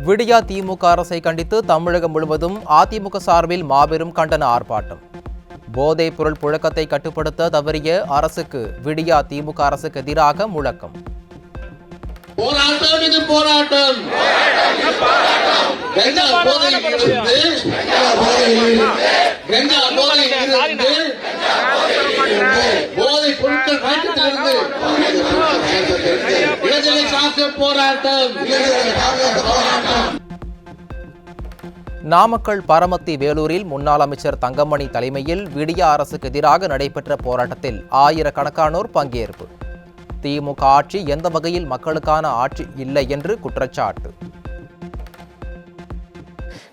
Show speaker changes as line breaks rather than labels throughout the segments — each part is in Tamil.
விடியா திமுக அரசை கண்டித்து தமிழகம் முழுவதும் அதிமுக சார்பில் மாபெரும் கண்டன ஆர்ப்பாட்டம். போதைப் பொருள் புழக்கத்தை கட்டுப்படுத்த தவறிய அரசுக்கு விடியா திமுக அரசுக்கு எதிராக முழக்கம். நாமக்கல் பரமத்தி வேலூரில் முன்னாள் அமைச்சர் தங்கமணி தலைமையில் விடியா அரசுக்கு எதிராக நடைபெற்ற போராட்டத்தில் ஆயிரக்கணக்கானோர் பங்கேற்பு. திமுக ஆட்சி எந்த வகையில் மக்களுக்கான ஆட்சி இல்லை என்று குற்றச்சாட்டு.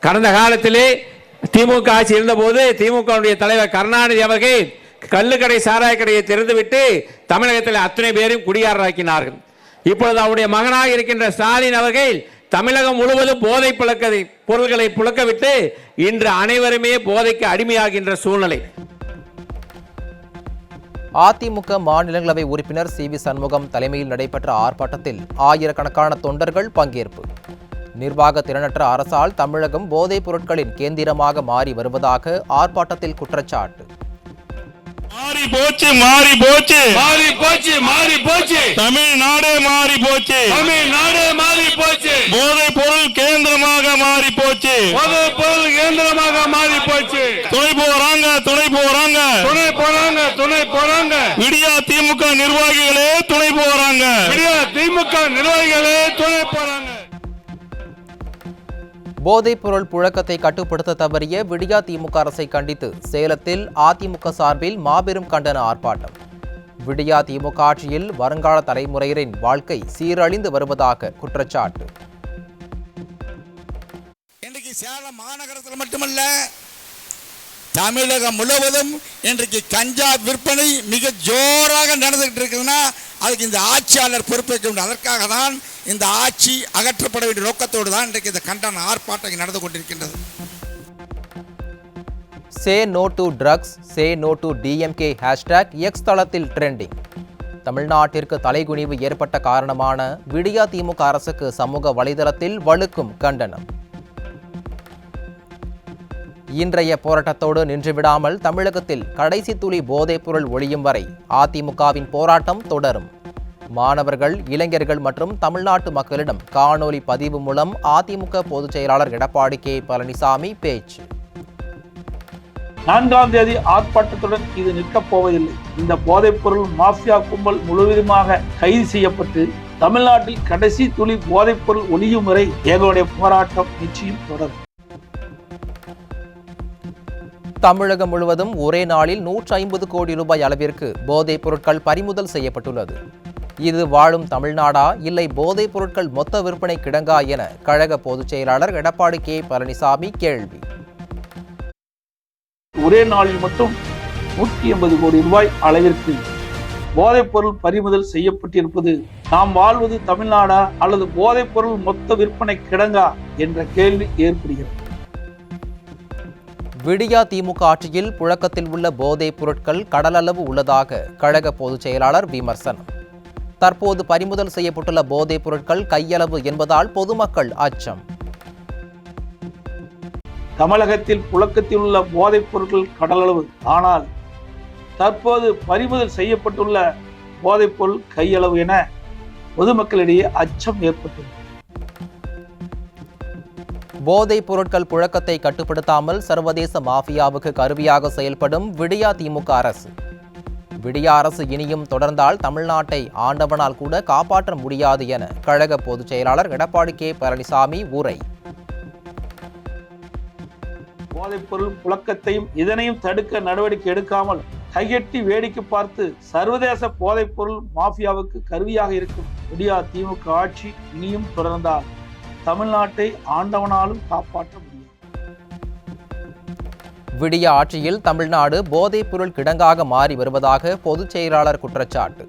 கடந்த காலத்திலே திமுக ஆட்சி இருந்தபோது திமுக தலைவர் கருணாநிதி அவர்கள் கள்ளுக்கடை சாராய கடையை திறந்துவிட்டு தமிழகத்தில் அத்தனை பேரும் குடியாராக்கினார்கள். இப்பொழுது அவருடைய மகனாக இருக்கின்ற ஸ்டாலின் அவர்கள் தமிழகம் முழுவதும் போதை பொருள்களை புழக்கவிட்டு இன்று அனைவருமே போதைக்கு அடிமையாகின்ற சூழ்நிலை.
அதிமுக மாநிலங்களவை உறுப்பினர் சி.வி. சண்முகம் தலைமையில் நடைபெற்ற ஆர்ப்பாட்டத்தில் ஆயிரக்கணக்கான தொண்டர்கள் பங்கேற்பு. நிர்வாக திறனற்ற அரசால் தமிழகம் போதைப் பொருட்களின் கேந்திரமாக மாறி வருவதாக ஆர்ப்பாட்டத்தில் குற்றச்சாட்டு.
மாறி போச்சு மாறி போச்சு மாறி போச்சு மாறி போச்சு தமிழ்நாடே மாறி போச்சு தமிழ்நாடே மாறி போச்சு போதைப் பொருள் கேந்திரமாக மாறி போச்சு போதைப் பொருள் கேந்திரமாக மாறி போச்சு துணை போறாங்க துணை போறாங்க துணை போறாங்க துணை போறாங்க விடியா திமுக நிர்வாகிகளே துணை போறாங்க விடியா திமுக நிர்வாகிகளே துணை போறாங்க.
போதைப் பொருள் புழக்கத்தை கட்டுப்படுத்த தவறிய விடியா திமுக அரசை கண்டித்து சேலத்தில் அதிமுக சார்பில் மாபெரும் கண்டன ஆர்ப்பாட்டம். விடியா திமுக ஆட்சியில் வருங்கால தலைமுறையினரின் வாழ்க்கை சீரழிந்து வருவதாக குற்றச்சாட்டு.
இன்றைக்கு சேலம் மாநகரத்தில் மட்டுமல்ல தமிழகம் முழுவதும் இன்றைக்கு கஞ்சா விற்பனை மிக ஜோராக நடந்துகிட்டு இருக்குதுன்னா அதுக்கு இந்த ஆட்சியாளர் பொறுப்பேற்க வேண்டும். அதற்காக தான் இந்த ஆட்சி அகற்றப்பட வேண்டிய நோக்கத்தோடு தான் இன்றைக்கு இந்த கண்டன ஆர்ப்பாட்டம் நடந்து கொண்டிருக்கின்றது.
Say no to drugs, say no to DMK hashtag X தளத்தில் ட்ரெண்டிங். தமிழ்நாட்டிற்கு தலைகுனிவு ஏற்பட்ட காரணமான விடியா திமுக அரசுக்கு சமூக வலைதளத்தில் வலுக்கும் கண்டனம். இன்றைய போராட்டத்தோடு நின்றுவிடாமல் தமிழகத்தில் கடைசி துளி போதைப் பொருள் ஒழியும் வரை அதிமுகவின் போராட்டம் தொடரும். மாணவர்கள், இளைஞர்கள் மற்றும் தமிழ்நாட்டு மக்களிடம் காணொலி பதிவு மூலம் அதிமுக பொதுச் செயலாளர் எடப்பாடி கே. பழனிசாமி பேச்சு.
4ஆம் தேதி ஆர்ப்பாட்டத்துடன் இது நிற்கப் போவதில்லை. இந்த போதைப் பொருள் மாஃபியா கும்பல் முழுவதுமாக கைது செய்யப்பட்டு தமிழ்நாட்டில் கடைசி துளி போதைப் பொருள் ஒழியும் வரை எங்களுடைய போராட்டம் நிச்சயம் தொடரும்.
தமிழகம் முழுவதும் ஒரே நாளில் 150 கோடி ரூபாய் அளவிற்கு போதைப் பொருட்கள் பறிமுதல் செய்யப்பட்டுள்ளது. இது வாழும் தமிழ்நாடா இல்லை போதைப் பொருட்கள் மொத்த விற்பனை கிடங்கா என கழக பொதுச் செயலாளர் எடப்பாடி கே. பழனிசாமி கேள்வி.
ஒரே நாளில் மட்டும் 180 கோடி ரூபாய் அளவிற்கு போதைப் பொருள் பறிமுதல் செய்யப்பட்டிருப்பது நாம் வாழ்வது தமிழ்நாடா அல்லது போதைப் பொருள் மொத்த விற்பனை கிடங்கா என்ற கேள்வி ஏற்படுகிறது.
விடியா திமுக ஆட்சியில் புழக்கத்தில் உள்ள போதைப் பொருட்கள் கடலளவு உள்ளதாக கழக பொதுச் செயலாளர் விமர்சனம். தற்போது பறிமுதல் செய்யப்பட்டுள்ள போதைப் பொருட்கள் கையளவு என்பதால் பொதுமக்கள் அச்சம்.
தமிழகத்தில் புழக்கத்தில் உள்ள போதைப் பொருட்கள் கடலளவு, ஆனால் தற்போது பறிமுதல் செய்யப்பட்டுள்ள போதைப் பொருள் கையளவு என பொதுமக்களிடையே அச்சம் ஏற்பட்டுள்ளது.
போதைப் பொருட்கள் புழக்கத்தை கட்டுப்படுத்தாமல் சர்வதேச மாஃபியாவுக்கு கருவியாக செயல்படும் விடியா திமுக அரசு. விடியா அரசு இனியும் தொடர்ந்தால் தமிழ்நாட்டை ஆண்டவனால் கூட காப்பாற்ற முடியாது என கழக பொதுச் செயலாளர் எடப்பாடி கே. பழனிசாமி உரை.
போதைப் பொருள் புழக்கத்தையும் இதனையும் தடுக்க நடவடிக்கை எடுக்காமல் கையெட்டி வேடிக்கை பார்த்து சர்வதேச போதைப் பொருள் மாஃபியாவுக்கு கருவியாக இருக்கும் விடியா திமுக ஆட்சி இனியும் தொடர்ந்தால் தமிழ்நாட்டை ஆண்டவனாலும் காப்பாற்ற முடியும்.
விடியா ஆட்சியில் தமிழ்நாடு போதைப் பொருள் கிடங்காக மாறி வருவதாக பொதுச் செயலாளர் குற்றச்சாட்டு.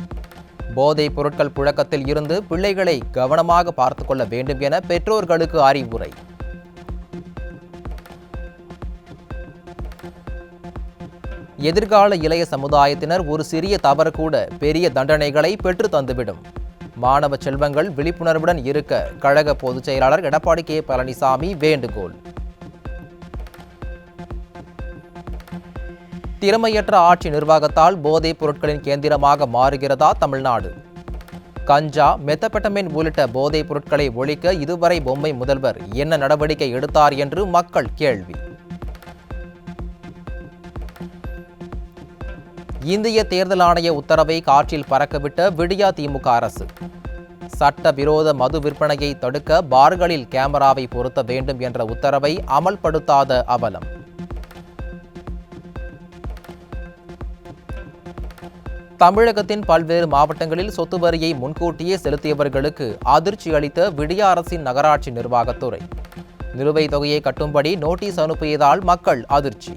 போதைப் பொருட்கள் புழக்கத்தில் இருந்து பிள்ளைகளை கவனமாக பார்த்துக் கொள்ள வேண்டும் என பெற்றோர்களுக்கு அறிவுரை. எதிர்கால இளைய சமுதாயத்தினர் ஒரு சிறிய தவறு கூட பெரிய தண்டனைகளை பெற்று தந்துவிடும். மாணவ செல்வங்கள் விழிப்புணர்வுடன் இருக்க கழக பொதுச் செயலாளர் எடப்பாடி கே பழனிசாமி வேண்டுகோள். திறமையற்ற ஆட்சி நிர்வாகத்தால் போதைப் பொருட்களின் கேந்திரமாக மாறுகிறதா தமிழ்நாடு? கஞ்சா, மெத்தபெட்டமைன் உள்ளிட்ட போதைப் பொருட்களை ஒழிக்க இதுவரை பொம்மை முதல்வர் என்ன நடவடிக்கை எடுத்தார் என்று மக்கள் கேள்வி. இந்திய தேர்தல் ஆணைய உத்தரவை காற்றில் பறக்கவிட்ட விடியா திமுக அரசு. சட்டவிரோத மது விற்பனையை தடுக்க பார்களில் கேமராவை பொருத்த வேண்டும் என்ற உத்தரவை அமல்படுத்தாத அவலம். தமிழகத்தின் பல்வேறு மாவட்டங்களில் சொத்து வரியை முன்கூட்டியே செலுத்தியவர்களுக்கு அதிர்ச்சி அளித்த விடியா அரசின் நகராட்சி நிர்வாகத்துறை. நிலுவைத் தொகையை கட்டும்படி நோட்டீஸ் அனுப்பியதால் மக்கள் அதிர்ச்சி.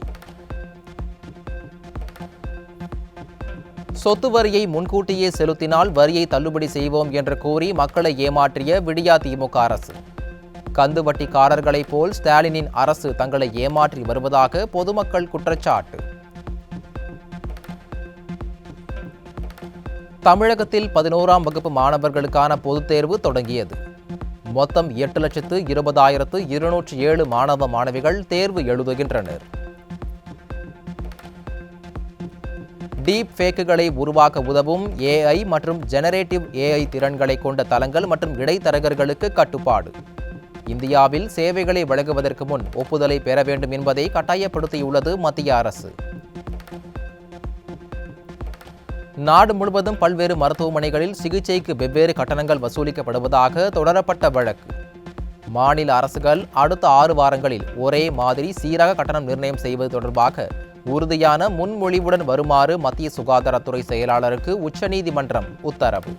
சொத்து வரியை முன்கூட்டியே செலுத்தினால் வரியை தள்ளுபடி செய்வோம் என்று கூறி மக்களை ஏமாற்றிய விடியா திமுக அரசு. கந்துவட்டிக்காரர்களைப் போல் ஸ்டாலினின் அரசு தங்களை ஏமாற்றி வருவதாக பொதுமக்கள் குற்றச்சாட்டு. தமிழகத்தில் 11ஆம் வகுப்பு மாணவர்களுக்கான பொதுத் தேர்வு தொடங்கியது. மொத்தம் 8,20,207 மாணவ மாணவிகள் தேர்வு எழுதுகின்றனர். டீப் ஃபேக்குகளை உருவாக்க உதவும் ஏஐ மற்றும் ஜெனரேட்டிவ் ஏஐ திறன்களை கொண்ட தளங்கள் மற்றும் இடைத்தரகர்களுக்கு கட்டுப்பாடு. இந்தியாவில் சேவைகளை வழங்குவதற்கு முன் ஒப்புதலை பெற வேண்டும் என்பதை கட்டாயப்படுத்தியுள்ளது மத்திய அரசு. நாடு முழுவதும் பல்வேறு மருத்துவமனைகளில் சிகிச்சைக்கு வெவ்வேறு கட்டணங்கள் வசூலிக்கப்படுவதாக தொடரப்பட்ட வழக்கு. மாநில அரசுகள் அடுத்த 6 வாரங்களில் ஒரே மாதிரி சீராக கட்டணம் நிர்ணயம் செய்வது தொடர்பாக உறுதியான முன்மொழிவுடன் வருமாறு மத்திய சுகாதாரத்துறை செயலாளருக்கு உச்சநீதிமன்றம் உத்தரவு.